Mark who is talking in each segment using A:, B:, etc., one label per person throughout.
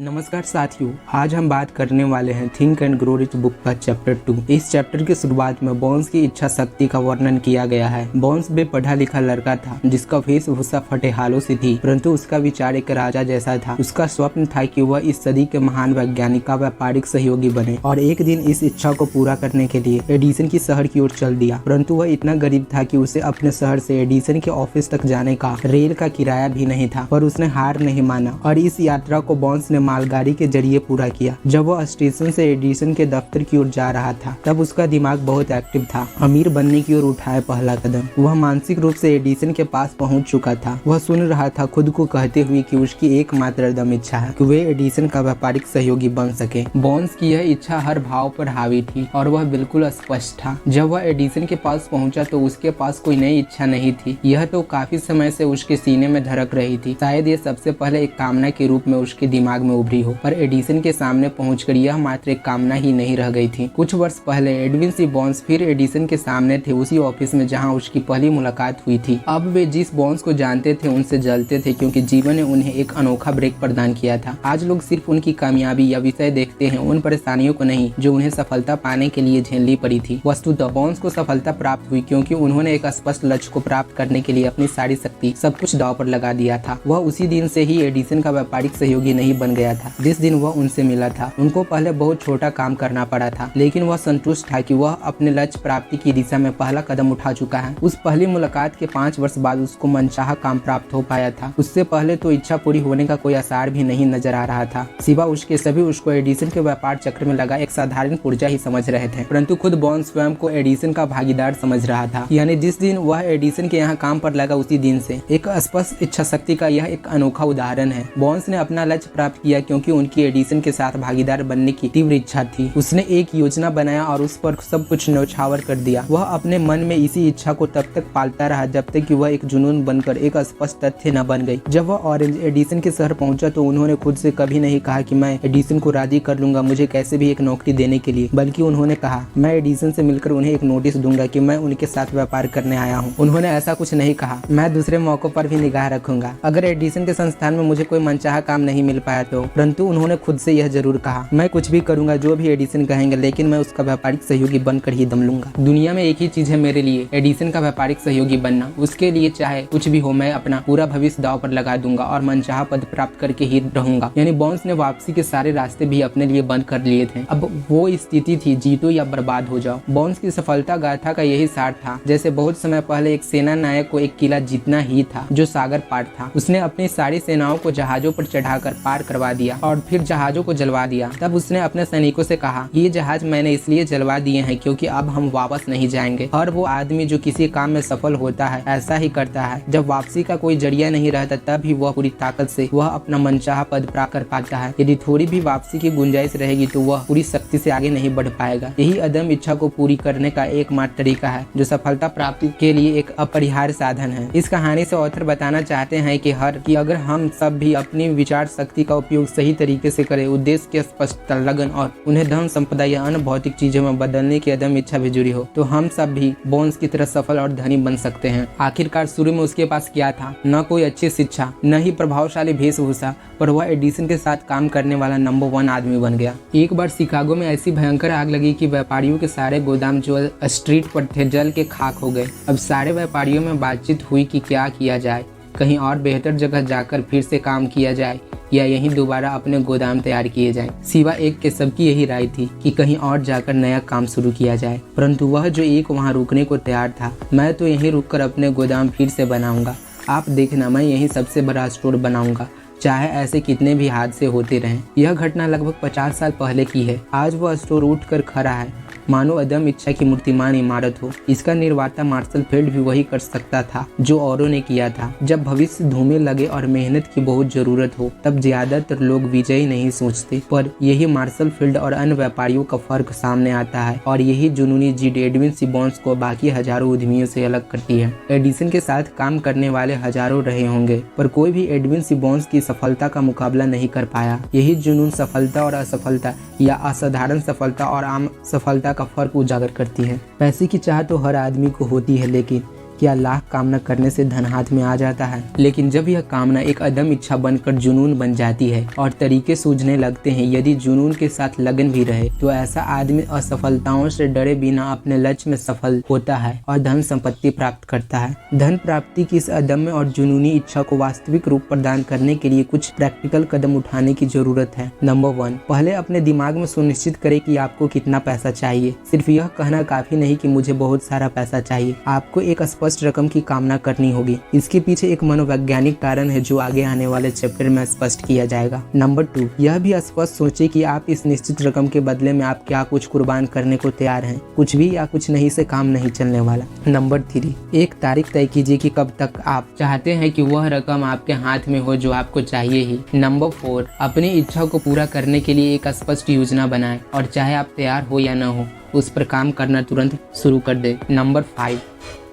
A: नमस्कार साथियों, आज हम बात करने वाले हैं think and grow rich book का चैप्टर 2। इस चैप्टर की शुरुआत में बॉन्स की इच्छा शक्ति का वर्णन किया गया है। बॉन्स बेपढ़ा लिखा लड़का था जिसका वेशभूषा फटेहालों से थी, परंतु उसका विचार एक राजा जैसा था। उसका स्वप्न था कि वह इस सदी के महान वैज्ञानिक का व्यापारिक सहयोगी बने और एक दिन इस इच्छा को पूरा करने के लिए एडिसन की शहर की ओर चल दिया। परंतु वह इतना गरीब था कि उसे अपने शहर से एडिसन के ऑफिस तक जाने का रेल का किराया भी नहीं था, पर उसने हार नहीं माना और इस यात्रा को बॉन्स ने मालगाड़ी के जरिए पूरा किया। जब वह स्टेशन से एडिसन के दफ्तर की ओर जा रहा था तब उसका दिमाग बहुत एक्टिव था। अमीर बनने की ओर उठाए पहला कदम। वह मानसिक रूप से एडिसन के पास पहुंच चुका था। वह सुन रहा था खुद को कहते हुए कि उसकी एकमात्र दम इच्छा है कि वे एडिसन का व्यापारिक सहयोगी बन सके। बॉन्स की यह इच्छा हर भाव पर हावी थी और वह बिल्कुल स्पष्ट था। जब वह एडिसन के पास पहुंचा तो उसके पास कोई नई इच्छा नहीं थी। यह तो काफी समय से उसके सीने में धड़क रही थी। शायद ये सबसे पहले एक कामना के रूप में उसके दिमाग में उभरी हो, पर एडिसन के सामने पहुंचकर यह मात्र एक कामना ही नहीं रह गई थी। कुछ वर्ष पहले एडविन सी बॉन्स फिर एडिसन के सामने थे, उसी ऑफिस में जहां उसकी पहली मुलाकात हुई थी। अब वे जिस बॉन्स को जानते थे उनसे जलते थे क्योंकि जीवन ने उन्हें एक अनोखा ब्रेक प्रदान किया था। आज लोग सिर्फ उनकी कामयाबी या विषय देखते हैं, उन परेशानियों को नहीं जो उन्हें सफलता पाने के लिए झेलनी पड़ी थी। वस्तुतः बॉन्स को सफलता प्राप्त हुई क्योंकि उन्होंने एक स्पष्ट लक्ष्य को प्राप्त करने के लिए अपनी सारी शक्ति सब कुछ दांव पर लगा दिया था। वह उसी दिन से ही एडिसन का व्यापारिक सहयोगी नहीं बन गया था जिस दिन वह उनसे मिला था। उनको पहले बहुत छोटा काम करना पड़ा था, लेकिन वह संतुष्ट था कि वह अपने लक्ष्य प्राप्ति की दिशा में पहला कदम उठा चुका है। उस पहली मुलाकात के 5 वर्ष बाद उसको मनचाहा काम प्राप्त हो पाया था। उससे पहले तो इच्छा पूरी होने का कोई आसार भी नहीं नजर आ रहा था। सिवा उसके सभी उसको एडिसन के व्यापार चक्र में लगा एक साधारण पुर्जा ही समझ रहे थे, परंतु खुद बॉन्स स्वयं को एडिसन का भागीदार समझ रहा था। यानी जिस दिन वह एडिसन के यहाँ काम पर लगा उसी दिन से एक स्पष्ट इच्छा शक्ति का यह एक अनोखा उदाहरण है। बॉन्स ने अपना लक्ष्य प्राप्त किया क्योंकि उनकी एडिसन के साथ भागीदार बनने की तीव्र इच्छा थी। उसने एक योजना बनाया और उस पर सब कुछ न्यौछावर कर दिया। वह अपने मन में इसी इच्छा को तब तक पालता रहा जब तक कि वह एक जुनून बनकर एक स्पष्ट तथ्य न बन गई। जब वह ऑरेंज एडिसन के शहर पहुंचा तो उन्होंने खुद से कभी नहीं कहा कि मैं एडिसन को राजी कर लूंगा मुझे कैसे भी एक नौकरी देने के लिए, बल्कि उन्होंने कहा मैं एडिसन से मिलकर उन्हें एक नोटिस दूंगा कि मैं उनके साथ व्यापार करने आया हूँ। उन्होंने ऐसा कुछ नहीं कहा मैं दूसरे मौकों पर भी निगाह रखूंगा अगर एडिसन के संस्थान में मुझे कोई मनचाहा काम नहीं मिल पाया तो, परंतु उन्होंने खुद से यह जरूर कहा मैं कुछ भी करूंगा जो भी एडिसन कहेंगे, लेकिन मैं उसका व्यापारिक सहयोगी बनकर ही दम लूंगा। दुनिया में एक ही चीज है मेरे लिए, एडिसन का व्यापारिक सहयोगी बनना। उसके लिए चाहे कुछ भी हो, मैं अपना पूरा भविष्य दांव पर लगा दूंगा और मनचाहा पद प्राप्त करके ही रहूंगा। यानी बॉन्स ने वापसी के सारे रास्ते भी अपने लिए बंद कर लिए थे। अब वो स्थिति थी जीतो या बर्बाद हो जाओ। बॉन्स की सफलता गाथा का यही सार था। जैसे बहुत समय पहले एक सेना नायक को एक किला जीतना ही था जो सागर पार था। उसने अपनी सारी सेनाओं को जहाजों पर चढ़ाकर पार करवा दिया और फिर जहाजों को जलवा दिया। तब उसने अपने सैनिकों से कहा ये जहाज मैंने इसलिए जलवा दिए हैं क्योंकि अब हम वापस नहीं जाएंगे। हर वो आदमी जो किसी काम में सफल होता है ऐसा ही करता है। जब वापसी का कोई जरिया नहीं रहता तब ही वह पूरी ताकत से वह अपना मनचाहा पद प्राप्त कर पाता है। यदि थोड़ी भी वापसी की गुंजाइश रहेगी तो वह पूरी शक्ति से आगे नहीं बढ़ पाएगा। यही अदम इच्छा को पूरी करने का एकमात्र तरीका है जो सफलता प्राप्ति के लिए एक अपरिहार्य साधन है। इस कहानी से ऑथर बताना चाहते हैं कि अगर हम सब भी अपनी विचार शक्ति का उपयोग सही तरीके से करें, उद्देश्य की स्पष्टता, लगन और उन्हें धन संपदा या अन्य भौतिक चीजों में बदलने की अदम इच्छा भी जुड़ी हो, तो हम सब भी बॉन्स की तरह सफल और धनी बन सकते हैं। आखिरकार शुरू में उसके पास क्या था? न कोई अच्छी शिक्षा, न ही प्रभावशाली वेशभूषा, पर वह एडिसन के साथ काम करने वाला नंबर 1 आदमी बन गया। एक बार शिकागो में ऐसी भयंकर आग लगी कि व्यापारियों के सारे गोदाम जो स्ट्रीट पर थे जल के खाक हो गए। अब सारे व्यापारियों में बातचीत हुई कि क्या किया जाए, कहीं और बेहतर जगह जाकर फिर से काम किया जाए या यहीं दोबारा अपने गोदाम तैयार किए जाएं। सिवा एक के सबकी यही राय थी कि कहीं और जाकर नया काम शुरू किया जाए, परंतु वह जो एक वहां रुकने को तैयार था, मैं तो यहीं रुककर अपने गोदाम फिर से बनाऊंगा। आप देखना, मैं यहीं सबसे बड़ा स्टोर बनाऊंगा, चाहे ऐसे कितने भी हादसे होते रहें। यह घटना लगभग 50 साल पहले की है। आज वह स्टोर उठकर खड़ा है मानो अदम इच्छा की मूर्तिमान इमारत हो। इसका निर्माता मार्शल फील्ड भी वही कर सकता था जो औरों ने किया था। जब भविष्य धूमे लगे और मेहनत की बहुत जरूरत हो तब ज्यादातर लोग विजयी नहीं सोचते, पर यही मार्शल फील्ड और अन्य व्यापारियों का फर्क सामने आता है और यही जुनूनी जिद एडविन सी बॉन्स को बाकी हजारों उद्यमियों से अलग करती है। एडिसन के साथ काम करने वाले हजारों रहे होंगे, पर कोई भी एडविन सी बॉन्स की सफलता का मुकाबला नहीं कर पाया। यही जुनून सफलता और असफलता या असाधारण सफलता और आम सफलता का फर्क उजागर करती है। पैसे की चाह तो हर आदमी को होती है, लेकिन क्या लाख कामना करने से धन हाथ में आ जाता है? लेकिन जब यह कामना एक अदम इच्छा बनकर जुनून बन जाती है और तरीके सूझने लगते हैं, यदि जुनून के साथ लगन भी रहे, तो ऐसा आदमी असफलताओं से डरे बिना अपने लक्ष्य में सफल होता है और धन संपत्ति प्राप्त करता है। धन प्राप्ति की इस अदम्य और जुनूनी इच्छा को वास्तविक रूप प्रदान करने के लिए कुछ प्रैक्टिकल कदम उठाने की जरूरत है। नंबर 1, पहले अपने दिमाग में सुनिश्चित करें कि आपको कितना पैसा चाहिए। सिर्फ यह कहना काफी नहीं कि मुझे बहुत सारा पैसा चाहिए। आपको एक स्पष्ट रकम की कामना करनी होगी। इसके पीछे एक मनोवैज्ञानिक कारण है जो आगे आने वाले चैप्टर में स्पष्ट किया जाएगा। नंबर 2, यह भी स्पष्ट सोचे कि आप इस निश्चित रकम के बदले में आप क्या कुछ कुर्बान करने को तैयार हैं। कुछ भी या कुछ नहीं से काम नहीं चलने वाला। नंबर 3, एक तारीख तय कीजिए कि कब तक आप चाहते हैं कि वह रकम आपके हाथ में हो जो आपको चाहिए ही। नंबर 4, अपनी इच्छा को पूरा करने के लिए एक स्पष्ट योजना बनाएं और चाहे आप तैयार हो या न हो, उस पर काम करना तुरंत शुरू कर दे। नंबर 5,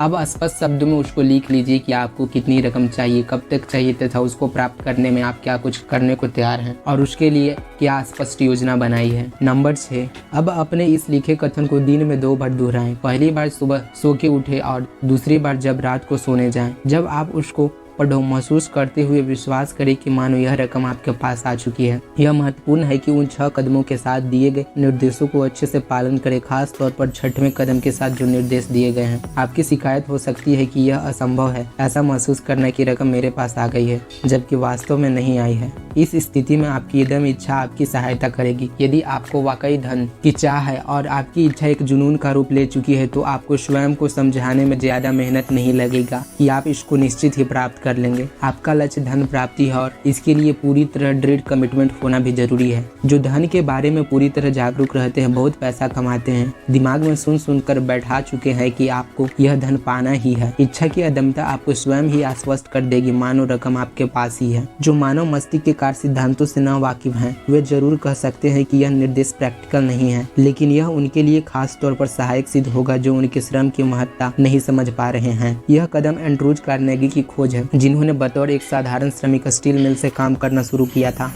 A: अब स्पष्ट शब्दों में उसको लिख लीजिए कि आपको कितनी रकम चाहिए, कब तक चाहिए तथा उसको प्राप्त करने में आप क्या कुछ करने को तैयार हैं और उसके लिए क्या स्पष्ट योजना बनाई है। नंबर 6, अब अपने इस लिखे कथन को दिन में 2 बार दोहराएं। पहली बार सुबह सो के उठे और दूसरी बार जब रात को सोने जाएं। जब आप उसको पढ़ो, महसूस करते हुए विश्वास करें कि मानो यह रकम आपके पास आ चुकी है। यह महत्वपूर्ण है कि उन 6 कदमों के साथ दिए गए निर्देशों को अच्छे से पालन करें, खास तौर पर 6वें कदम के साथ जो निर्देश दिए गए हैं। आपकी शिकायत हो सकती है कि यह असंभव है, ऐसा महसूस करना कि रकम मेरे पास आ गई है, जबकि वास्तव में नहीं आई है। इस स्थिति में आपकी एकदम इच्छा आपकी सहायता करेगी। यदि आपको वाकई धन की चाह है और आपकी इच्छा एक जुनून का रूप ले चुकी है, तो आपको स्वयं को समझाने में ज्यादा मेहनत नहीं लगेगा कि आप इसको निश्चित ही प्राप्त कर लेंगे। आपका लक्ष्य धन प्राप्ति है और इसके लिए पूरी तरह दृढ़ कमिटमेंट होना भी जरूरी है। जो धन के बारे में पूरी तरह जागरूक रहते हैं, बहुत पैसा कमाते हैं, दिमाग में सुन कर बैठा चुके हैं कि आपको यह धन पाना ही है। इच्छा की अदम्यता आपको स्वयं ही आश्वस्त कर देगी मानो रकम आपके पास ही है। जो मानव मस्तिष्क के कार्य सिद्धांतों से न वाकिफ हैं, वे जरूर कह सकते हैं कि यह निर्देश प्रैक्टिकल नहीं है, लेकिन यह उनके लिए खास तौर पर सहायक सिद्ध होगा जो उनके श्रम की महत्ता नहीं समझ पा रहे हैं। यह कदम एंड्रूज कार्नेगी की खोज है, जिन्होंने बतौर एक साधारण श्रमिक स्टील मिल से काम करना शुरू किया था,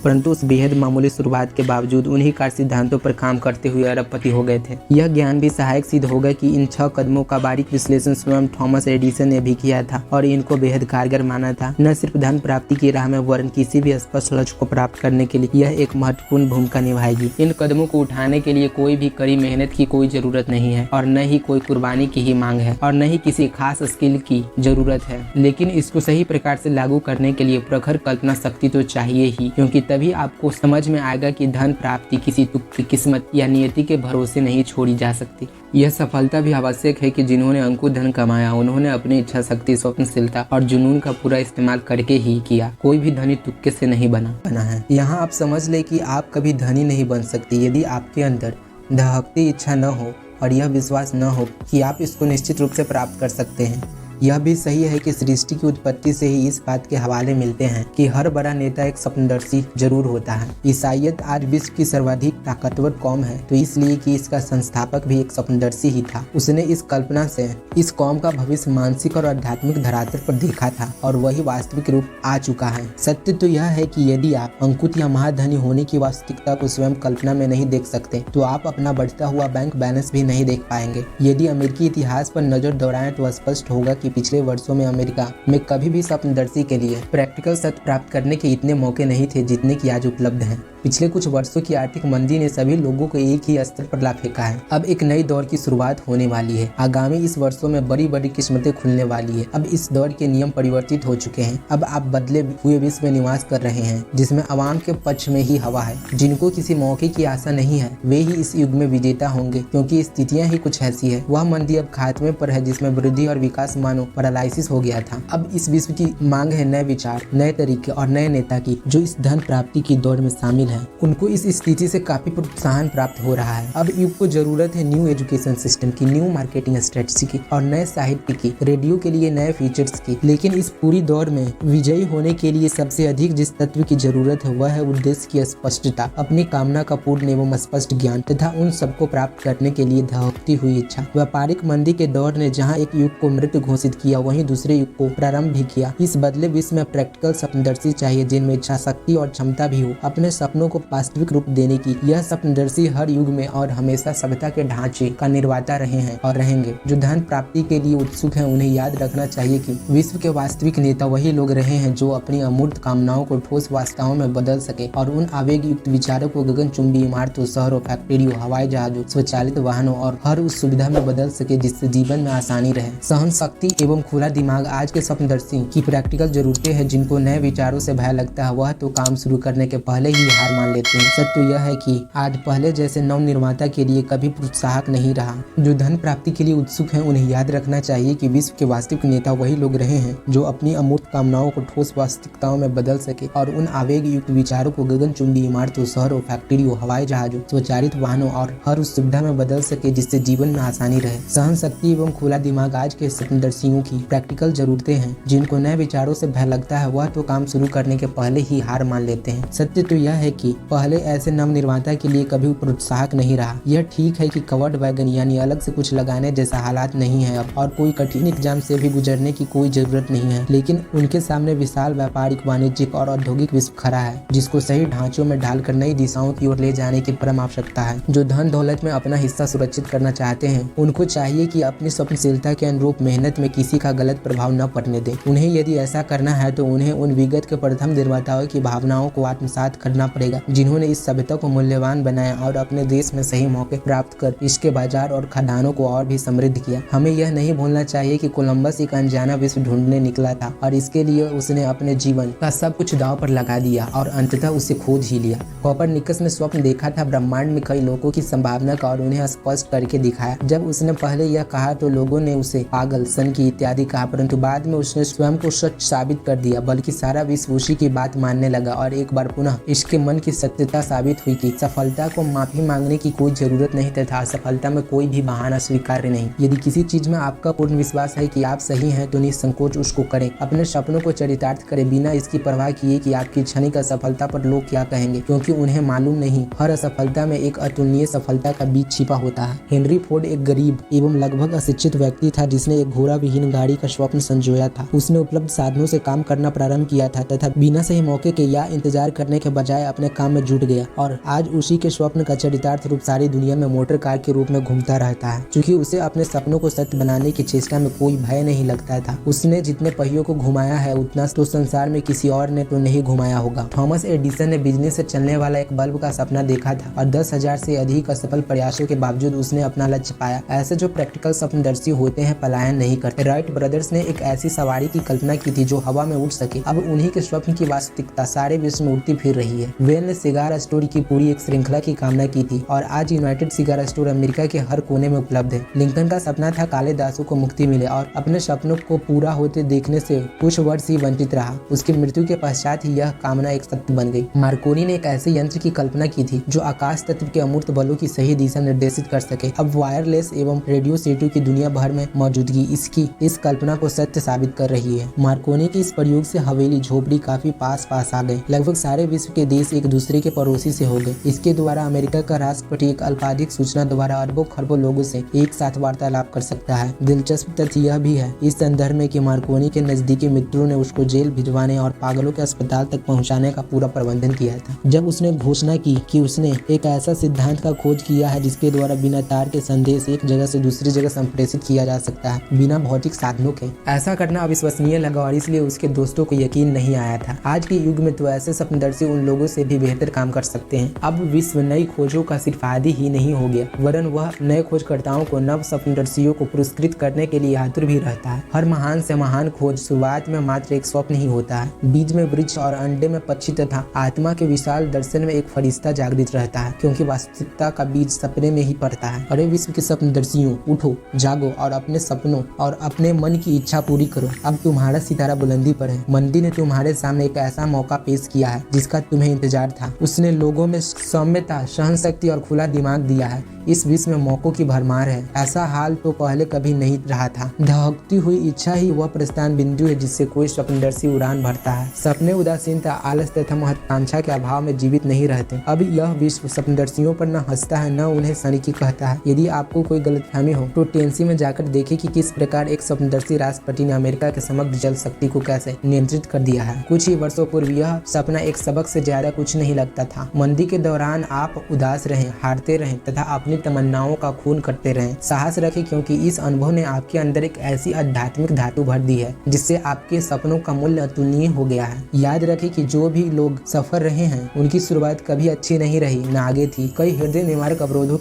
A: परंतु उस बेहद मामूली शुरुआत के बावजूद उन्हीं कार्य सिद्धांतों पर काम करते हुए अरबपति हो गए थे। यह ज्ञान भी सहायक सिद्ध होगा कि इन 6 कदमों का बारीक विश्लेषण स्वयं थॉमस एडिसन ने भी किया था और इनको बेहद कारगर माना था। न सिर्फ धन प्राप्ति की राह में वरन किसी भी स्पष्ट लक्ष्य को प्राप्त करने के लिए यह एक महत्वपूर्ण भूमिका निभाएगी। इन कदमों को उठाने के लिए कोई भी कड़ी मेहनत की कोई जरूरत नहीं है और न ही कोई कुर्बानी की ही मांग है और न ही किसी खास स्किल की जरूरत है, लेकिन इसको सही प्रकार से लागू करने के लिए प्रखर कल्पना शक्ति तो चाहिए ही, क्योंकि तभी आपको समझ में आएगा कि धन प्राप्ति किसी तुक्की, किस्मत या नियति के भरोसे नहीं छोड़ी जा सकती। यह सफलता भी आवश्यक है कि जिन्होंने अंकुर धन कमाया, उन्होंने अपनी इच्छा शक्ति, स्वप्नशीलता और जुनून का पूरा इस्तेमाल करके ही किया। कोई भी धनी तुक्के से नहीं बना है। यहाँ आप समझ ले कि आप कभी धनी नहीं बन सकती यदि आपके अंदर दहकती इच्छा न हो और यह विश्वास न हो कि आप इसको निश्चित रूप से प्राप्त कर सकते हैं। यह भी सही है कि सृष्टि की उत्पत्ति से ही इस बात के हवाले मिलते हैं कि हर बड़ा नेता एक स्वप्नदर्शी जरूर होता है। ईसाइयत आज विश्व की सर्वाधिक ताकतवर कौम है, तो इसलिए कि इसका संस्थापक भी एक स्वप्नदर्शी ही था। उसने इस कल्पना से इस कौम का भविष्य मानसिक और आध्यात्मिक धरातल पर देखा था और वही वास्तविक रूप आ चुका है। सत्य तो यह है कि यदि आप अंकुत या महाधनी होने की वास्तविकता को स्वयं कल्पना में नहीं देख सकते, तो आप अपना बढ़ता हुआ बैंक बैलेंस भी नहीं देख पाएंगे। यदि अमेरिकी इतिहास पर नजर दौड़ाएं तो स्पष्ट होगा कि पिछले वर्षों में अमेरिका में कभी भी स्वप्नदर्शी के लिए प्रैक्टिकल सत्य प्राप्त करने के इतने मौके नहीं थे जितने की आज उपलब्ध हैं। पिछले कुछ वर्षों की आर्थिक मंदी ने सभी लोगों को एक ही स्तर पर ला फेंका है। अब एक नई दौर की शुरुआत होने वाली है। आगामी इस वर्षों में बड़ी बड़ी किस्मतें खुलने वाली है। अब इस दौर के नियम परिवर्तित हो चुके हैं। अब आप बदले हुए विश्व में निवास कर रहे हैं जिसमें आवाम के पक्ष में ही हवा है। जिनको किसी मौके की आशा नहीं है वे ही इस युग में विजेता होंगे, क्योंकि स्थितियां ही कुछ ऐसी है। वह मंदी अब खात्मे पर है जिसमें वृद्धि और विकास मानो पैरालाइसिस हो गया था। अब इस विश्व की मांग है नए विचार, नए तरीके और नए नेता की जो इस धन प्राप्ति की दौड़ में शामिल है। उनको इस स्थिति से काफी प्रोत्साहन प्राप्त हो रहा है। अब युग को जरूरत है न्यू एजुकेशन सिस्टम की, न्यू मार्केटिंग स्ट्रेटजी की और नए साहित्य की, रेडियो के लिए नए फीचर्स की। लेकिन इस पूरी दौड़ में विजयी होने के लिए सबसे अधिक जिस तत्व की जरूरत है वह है उद्देश्य की स्पष्टता, अपनी कामना का पूर्ण एवं स्पष्ट ज्ञान तथा उन सबको प्राप्त करने के लिए दहकती हुई इच्छा। व्यापारिक मंदी के दौर ने जहाँ एक युग को मृत घोषित किया, वहीं दूसरे युग को प्रारंभ भी किया। इस बदले विश्व में प्रैक्टिकल स्वप्नदर्शी चाहिए जिनमें इच्छा शक्ति और क्षमता भी हो अपने सपनों सपनों को वास्तविक रूप देने की। यह स्वप्नदर्शी हर युग में और हमेशा सभ्यता के ढांचे का निर्माता रहे हैं और रहेंगे। जो धन प्राप्ति के लिए उत्सुक हैं उन्हें याद रखना चाहिए कि विश्व के वास्तविक नेता वही लोग रहे हैं जो अपनी अमूर्त कामनाओं को ठोस वास्तवों में बदल सके और उन आवेग युक्त विचारों को गगनचुंबी इमारतों, शहरों, फैक्ट्रियों, हवाई जहाजों, स्वचालित वाहनों और हर उस सुविधा में बदल सके जिससे जीवन में आसानी रहे। सहन शक्ति एवं खुला दिमाग आज के स्वप्नदर्शी की प्रैक्टिकल जरूरतें हैं। जिनको नए विचारों से भय लगता है वह तो काम शुरू करने के पहले ही हार मान लेते हैं। सत्य यह है कि आज पहले जैसे नव निर्माता के लिए कभी प्रोत्साहक नहीं रहा। जो धन प्राप्ति के लिए उत्सुक हैं उन्हें याद रखना चाहिए कि विश्व के वास्तविक नेता वही लोग रहे हैं जो अपनी अमूर्त कामनाओं को ठोस वास्तविकताओं में बदल सके और उन आवेग युक्त विचारों को गगनचुंबी इमारतों, शहरों, फैक्ट्रियों, हवाई जहाजों, स्वचालित वाहनों और हर उस सुविधा में बदल सके जिससे जीवन में आसानी रहे। सहन शक्ति एवं खुला दिमाग आज के स्वप्नदर्शियों की प्रैक्टिकल जरूरतें हैं। जिनको नए विचारों से भय लगता है वह तो काम शुरू करने के पहले ही हार मान लेते हैं। सत्य तो यह है कि पहले ऐसे नव निर्माता के लिए कभी प्रोत्साहक नहीं रहा। यह ठीक है कि कवर्ड वैगन यानी अलग से कुछ लगाने जैसा हालात नहीं है अब और कोई कठिन एग्जाम से भी गुजरने की कोई जरूरत नहीं है, लेकिन उनके सामने विशाल व्यापारिक, वाणिज्यिक और औद्योगिक विश्व खड़ा है जिसको सही ढांचों में ढालकर नई दिशाओं की ओर ले जाने की परम आवश्यकता है। जो धन दौलत में अपना हिस्सा सुरक्षित करना चाहते हैं उनको चाहिए कि अपनी स्वप्नशीलता के अनुरूप मेहनत में किसी का गलत प्रभाव न पड़ने दें। उन्हें यदि ऐसा करना है तो उन्हें उन विगत के प्रथम निर्माताओं की भावनाओं को आत्मसात करना पड़ेगा जिन्होंने इस सभ्यता को मूल्यवान बनाया और अपने देश में सही मौके प्राप्त कर इसके बाजार और खदानों को और भी समृद्ध किया। हमें यह नहीं भूलना चाहिए कि कोलंबस एक अनजाना विश्व ढूंढने निकला था और इसके लिए उसने अपने जीवन का सब कुछ दांव पर लगा दिया और अंततः उसे खोज ही लिया। कोपरनिकस ने स्वप्न देखा था ब्रह्मांड में कई लोगों की संभावना का और उन्हें स्पष्ट करके दिखाया। जब उसने पहले यह कहा तो लोगों ने उसे पागल, सनकी इत्यादि कहा, परंतु बाद में उसने स्वयं को सच साबित कर दिया। बल्कि सारा विश्व उसी की बात मानने लगा और एक बार पुनः इसके मन की सत्यता साबित हुई कि सफलता को माफी मांगने की कोई जरूरत नहीं तथा सफलता में कोई भी बहाना स्वीकार्य नहीं। यदि किसी चीज में आपका पूर्ण विश्वास है कि आप सही हैं तो निसंकोच उसको करें। अपने सपनों को चरितार्थ करें बिना इसकी परवाह किए कि आपकी क्षणिक असफलता पर लोग क्या कहेंगे, क्योंकि उन्हें मालूम नहीं हर असफलता में एक अतुलनीय सफलता का बीज छिपा होता है। हेनरी फोर्ड एक गरीब एवं लगभग अशिक्षित व्यक्ति था जिसने एक घोड़ा विहीन गाड़ी का स्वप्न संजोया था। उसने उपलब्ध साधनों से काम करना प्रारंभ किया था तथा बिना सही मौके के या इंतजार करने के बजाय अपने काम में जुट गया और आज उसी के स्वप्न का चरितार्थ रूप सारी दुनिया में मोटर कार के रूप में घूमता रहता है। क्योंकि उसे अपने सपनों को सत्य बनाने की चेष्टा में कोई भय नहीं लगता था। उसने जितने पहियों को घुमाया है उतना तो संसार में किसी और ने तो नहीं घुमाया होगा। थॉमस एडिसन ने बिजली से चलने वाला एक बल्ब का सपना देखा था और 10,000 से अधिक असफल प्रयासों के बावजूद उसने अपना लक्ष्य पाया। ऐसे जो प्रैक्टिकल स्वप्नदर्शी होते हैं पलायन नहीं करते। राइट ब्रदर्स ने एक ऐसी सवारी की कल्पना की थी जो हवा में उड़ सके। अब उन्हीं के स्वप्न की वास्तविकता सारे विश्व में उड़ती फिर रही है। वेल ने सिगार स्टोर की पूरी एक श्रृंखला की कामना की थी और आज यूनाइटेड सिगार स्टोर अमेरिका के हर कोने में उपलब्ध है। लिंकन का सपना था काले दासों को मुक्ति मिले और अपने सपनों को पूरा होते देखने से कुछ वर्ष ही वंचित रहा। उसकी मृत्यु के पश्चात ही यह कामना एक सत्य बन गई। मार्कोनी ने एक ऐसे यंत्र की कल्पना की थी जो आकाश तत्व के अमूर्त बलों की सही दिशा निर्देशित कर सके। अब वायरलेस एवं रेडियो सेतु की दुनिया भर में मौजूदगी इसकी इस कल्पना को सत्य साबित कर रही है। मार्कोनी के इस प्रयोग से हवेली झोपड़ी काफी पास आ गए। लगभग सारे विश्व के देश एक दूसरे के पड़ोसी से हो गए। इसके द्वारा अमेरिका का राष्ट्रपति एक अल्पाधिक सूचना द्वारा अरबों खरबों लोगों से एक साथ वार्तालाप कर सकता है। दिलचस्प तथ्य यह भी है इस संदर्भ में कि मार्कोनी के नजदीकी मित्रों ने उसको जेल भिजवाने और पागलों के अस्पताल तक पहुंचाने का पूरा प्रबंधन किया था। जब उसने घोषणा की कि उसने एक ऐसा सिद्धांत का खोज किया है जिसके द्वारा बिना तार के संदेश एक जगह से दूसरी जगह संप्रेषित किया जा सकता है बिना भौतिक साधनों के। ऐसा करना अविश्वसनीय लगा और इसलिए उसके दोस्तों को यकीन नहीं आया था। आज के युग में तो ऐसे स्वप्नदर्शी उन लोगों से भी बेहतर काम कर सकते हैं। अब विश्व नई खोजों का सिर्फ आदी ही नहीं हो गया वरन वह नए खोजकर्ताओं को नव स्वप्नदर्शियों को पुरस्कृत करने के लिए आतुर भी रहता है। हर महान से महान खोज शुरुआत में मात्र एक स्वप्न ही होता है। बीज में वृक्ष और अंडे में पक्षी तथा आत्मा के विशाल दर्शन में एक फरिश्ता जागृत रहता है, क्योंकि वास्तविकता का बीज सपने में ही पड़ता है। अरे विश्व के स्वप्नदर्शियों, उठो, जागो और अपने सपनों और अपने मन की इच्छा पूरी करो। अब तुम्हारा सितारा बुलंदी पर है। मंदी ने तुम्हारे सामने एक ऐसा मौका पेश किया है जिसका तुम्हें इंतजार था। उसने लोगों में सौम्यता, सहनशक्ति और खुला दिमाग दिया है। इस विश्व में मौकों की भरमार है। ऐसा हाल तो पहले कभी नहीं रहा था। दहकती हुई इच्छा ही वह प्रस्थान बिंदु है जिससे कोई स्वप्नदर्शी उड़ान भरता है। सपने उदासीनता, आलस तथा महत्वाकांक्षा के अभाव में जीवित नहीं रहते। अब यह विश्व स्वप्नदर्शियों पर न हंसता है न उन्हें सनकी कहता है। यदि आपको कोई गलतफहमी हो तो टेनेसी में जाकर देखें कि किस प्रकार एक स्वप्नदर्शी राष्ट्रपति ने अमेरिका के समग्र जल शक्ति को कैसे नियंत्रित कर दिया है। कुछ ही वर्षों पूर्व यह सपना एक सबक से ज्यादा कुछ कुछ नहीं लगता था। मंदी के दौरान आप उदास रहें, हारते रहें तथा अपनी तमन्नाओं का खून करते रहें। साहस रखें क्योंकि इस अनुभव ने आपके अंदर एक ऐसी आध्यात्मिक धातु भर दी है जिससे आपके सपनों का मूल्य अतुलनीय हो गया है। याद रखें कि जो भी लोग सफर रहे हैं उनकी शुरुआत कभी अच्छी नहीं रही, न आगे थी। कई हृदय निवारक अवरोधों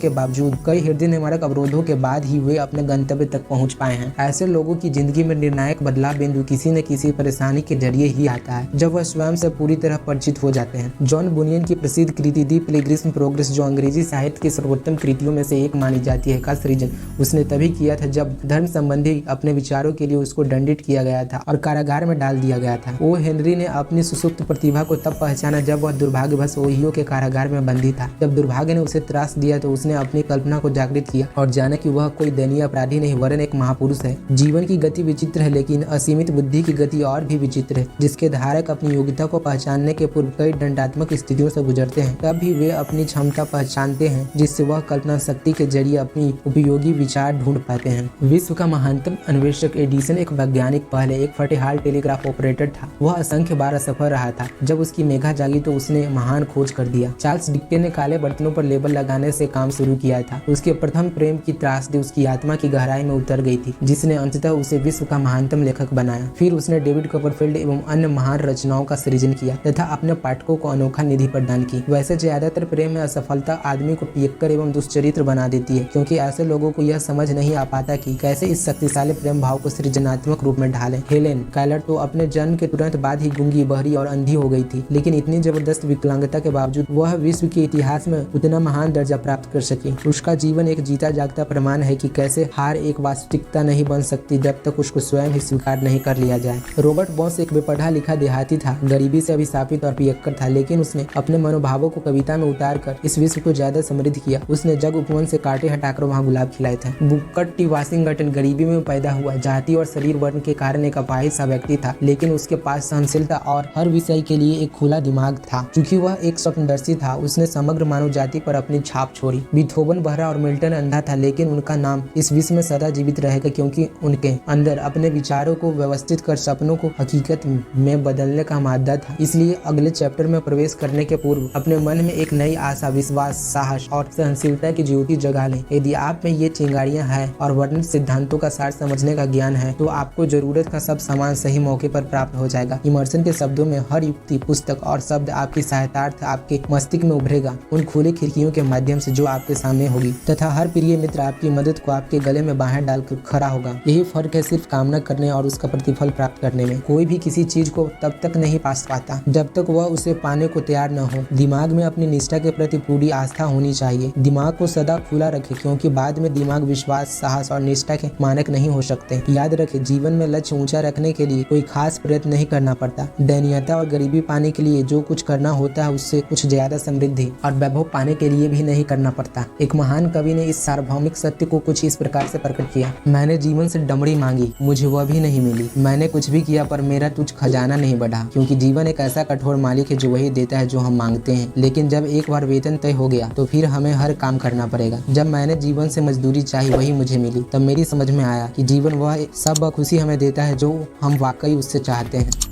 A: के बाद ही वे अपने गंतव्य तक पहुंच पाए हैं। ऐसे लोगों की जिंदगी में निर्णायक बदलाव बिंदु किसी न किसी परेशानी के जरिए ही आता है, जब वह स्वयं से पूरी तरह परिचित हो जाते हैं। जॉन बुनियन की प्रसिद्ध कृति दी पिलग्रिम्स प्रोग्रेस, जो अंग्रेजी साहित्य की सर्वोत्तम कृतियों में से एक मानी जाती है, का सृजन उसने तभी किया था जब धर्म संबंधी अपने विचारों के लिए उसको दंडित किया गया था और कारागार में डाल दिया गया था। ओ हेनरी ने अपनी सुसुप्त प्रतिभा को तब पहचाना जब वह दुर्भाग्यवश ओहियो के कारागार में बंदी था। जब दुर्भाग्य ने उसे त्रास दिया तो उसने अपनी कल्पना को जागृत किया और जाना कि वह कोई दयनीय अपराधी नहीं वरन एक महापुरुष है। जीवन की गति विचित्र है, लेकिन असीमित बुद्धि की गति और भी विचित्र है, जिसके धारक अपनी योग्यता को पहचानने के पूर्व कई दंडात्मक स्थितियों से गुजरते हैं। तब भी वे अपनी क्षमता पहचानते हैं जिससे वह कल्पना शक्ति के जरिए अपनी उपयोगी विचार ढूंढ पाते हैं। विश्व का महानतम अन्वेषक एडिसन एक वैज्ञानिक, पहले एक फटेहाल टेलीग्राफ ऑपरेटर था। वह असंख्य बार असफल रहा था। जब उसकी मेघा जागी तो उसने महान खोज कर दिया। चार्ल्स डिकेंस ने काले बर्तनों पर लेबल लगाने से काम शुरू किया था। उसके प्रथम प्रेम की त्रासदी उसकी आत्मा की गहराई में उतर गई थी, जिसने अंततः उसे विश्व का महानतम लेखक बनाया। फिर उसने डेविड कॉपरफील्ड एवं अन्य महान रचनाओं का सृजन किया तथा अपने पाठकों को अनोखा निधि प्रदान की। वैसे ज्यादातर प्रेम में असफलता आदमी को पियक्कर एवं दुष्चरित्र बना देती है, क्योंकि ऐसे लोगों को यह समझ नहीं आ पाता कि कैसे इस शक्तिशाली प्रेम भाव को सृजनात्मक रूप में ढालें। हेलेन केलर तो अपने जन्म के तुरंत बाद ही गूंगी, बहरी और अंधी हो गई थी, लेकिन इतनी जबरदस्त विकलांगता के बावजूद वह विश्व के इतिहास में उतना महान दर्जा प्राप्त कर सकी। उसका जीवन एक जीता जागता प्रमाण है कि कैसे हार एक वास्तविकता नहीं बन सकती जब तक उसको स्वयं ही स्वीकार नहीं कर लिया जाए। रॉबर्ट बॉन्स एक बेपढ़ा लिखा देहाती था, गरीबी से अभिशापित और पियक्कर था, लेकिन उसने अपने मनोभावों को कविता में उतार कर इस विश्व को ज्यादा समृद्ध किया। उसने जग उपवन से कांटे हटाकर वहाँ गुलाब खिलाए थे। बुकर टी वाशिंगटन गरीबी में पैदा हुआ, जाति और शरीर वर्ण के कारण एक अपाहिज सा व्यक्ति था, लेकिन उसके पास सहनशीलता और हर विषय के लिए एक खुला दिमाग था। चूंकि वह एक स्वप्नदर्शी था, उसने समग्र मानव जाति पर अपनी छाप छोड़ी। बीथोवन बहरा और मिल्टन अंधा था, लेकिन उनका नाम इस विश्व में सदा जीवित रहेगा, क्योंकि उनके अंदर अपने विचारों को व्यवस्थित कर सपनों को हकीकत में बदलने का मादा था। इसलिए अगले चैप्टर में प्रवेश करने के पूर्व अपने मन में एक नई आशा, विश्वास, साहस और सहनशीलता की ज्योति जगा लें। यदि आप में ये चिंगारियां हैं और वर्णित सिद्धांतों का सार समझने का ज्ञान है, तो आपको जरूरत का सब सामान सही मौके पर प्राप्त हो जाएगा। इमर्सन के शब्दों में हर युक्ति, पुस्तक और शब्द आपकी सहायतार्थ आपके मस्तिष्क में उभरेगा, उन खुली खिड़कियों के माध्यम से जो आपके सामने होगी, तथा हर प्रिय मित्र आपकी मदद को आपके गले में बाहें डालकर खड़ा होगा। यही फर्क है सिर्फ कामना करने और उसका प्रतिफल प्राप्त करने में। कोई भी किसी चीज को तब तक नहीं पा पाता जब तक वह उसे पाने को तैयार न हो। दिमाग में अपनी निष्ठा के प्रति पूरी आस्था होनी चाहिए। दिमाग को सदा खुला रखें, क्योंकि बाद में दिमाग विश्वास, साहस और निष्ठा के मानक नहीं हो सकते। याद रखें, जीवन में लक्ष्य ऊंचा रखने के लिए कोई खास प्रयत्न नहीं करना पड़ता। दयनीयता और गरीबी पाने के लिए जो कुछ करना होता है उससे कुछ ज्यादा समृद्धि और वैभव पाने के लिए भी नहीं करना पड़ता। एक महान कवि ने इस सार्वभौमिक सत्य को कुछ इस प्रकार से प्रकट किया। मैंने जीवन से दमड़ी मांगी, मुझे वह भी नहीं मिली। मैंने कुछ भी किया पर मेरा तुझ खजाना नहीं बढ़ा, क्योंकि जीवन एक ऐसा कठोर मालिक है जो वही देता है जो हम मांगते हैं। लेकिन जब एक बार वेतन तय हो गया तो फिर हमें हर काम करना पड़ेगा। जब मैंने जीवन से मजदूरी चाही वही मुझे मिली, तब मेरी समझ में आया कि जीवन वह सब खुशी हमें देता है जो हम वाकई उससे चाहते हैं।